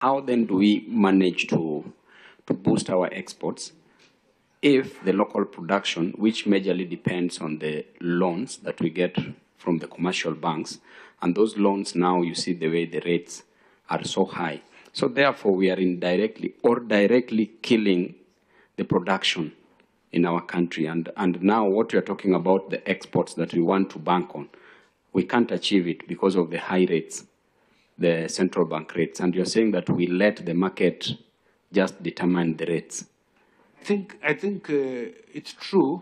how then do we manage to boost our exports if the local production, which majorly depends on the loans that we get from the commercial banks, and those loans now, you see the way the rates are so high. So therefore, we are indirectly or directly killing the production in our country. And now what we are talking about, the exports that we want to bank on, we can't achieve it because of the high rates, the central bank rates. And you're saying that we let the market just determine the rates. I think it's true.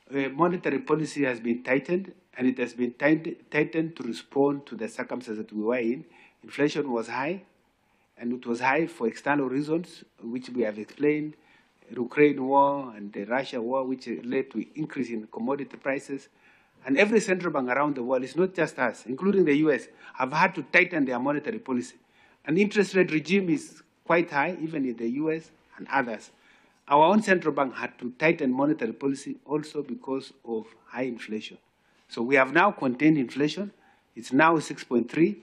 Monetary policy has been tightened, and it has been tightened to respond to the circumstances that we were in. Inflation was high, and it was high for external reasons, which we have explained. The Ukraine war and the Russia war, which led to increase in commodity prices. And every central bank around the world, it's not just us, including the US, have had to tighten their monetary policy. And the interest rate regime is quite high, even in the US and others. Our own central bank had to tighten monetary policy also because of high inflation. So we have now contained inflation. It's now 6.3.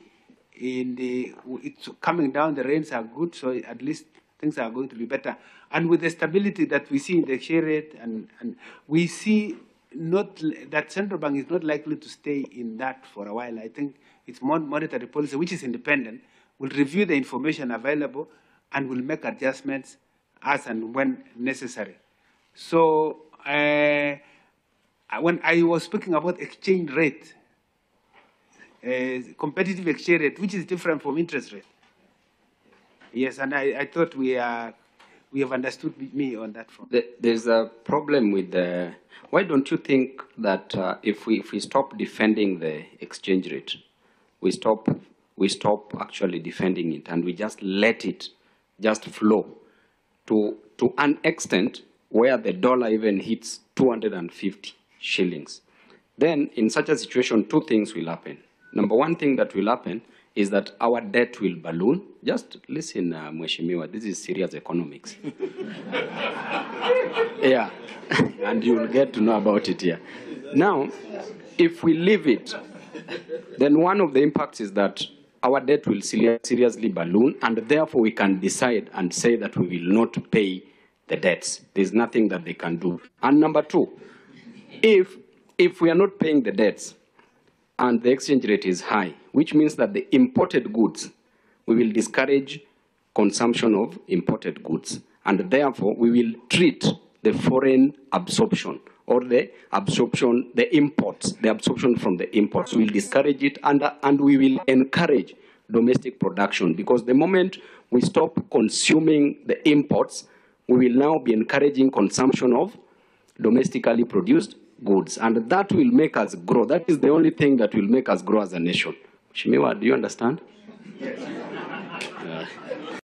It's coming down, the rates are good, so at least things are going to be better. And with the stability that we see in the exchange rate, and we see that central bank is not likely to stay in that for a while. I think it's monetary policy, which is independent, will review the information available and will make adjustments as and when necessary. So when I was speaking about exchange rate, competitive exchange rate, which is different from interest rate. Yes, and I thought we have understood me on that front. There's a problem with the. Why don't you think that if we stop defending the exchange rate, we stop actually defending it, and we just let it just flow to an extent where the dollar even hits 250 shillings. Then in such a situation, two things will happen. Number one thing that will happen is that our debt will balloon. Just listen, Mheshimiwa, this is serious economics. Yeah, and you'll get to know about it here. Now, if we leave it, then one of the impacts is that our debt will seriously balloon, and therefore we can decide and say that we will not pay the debts. There's nothing that they can do. And number two, if we are not paying the debts, and the exchange rate is high, which means that the imported goods, we will discourage consumption of imported goods. And therefore, we will treat the foreign absorption or the absorption from the imports. We will discourage it and we will encourage domestic production, because the moment we stop consuming the imports, we will now be encouraging consumption of domestically produced goods, and that will make us grow. That is the only thing that will make us grow as a nation. Shimiwa, do you understand? Yes.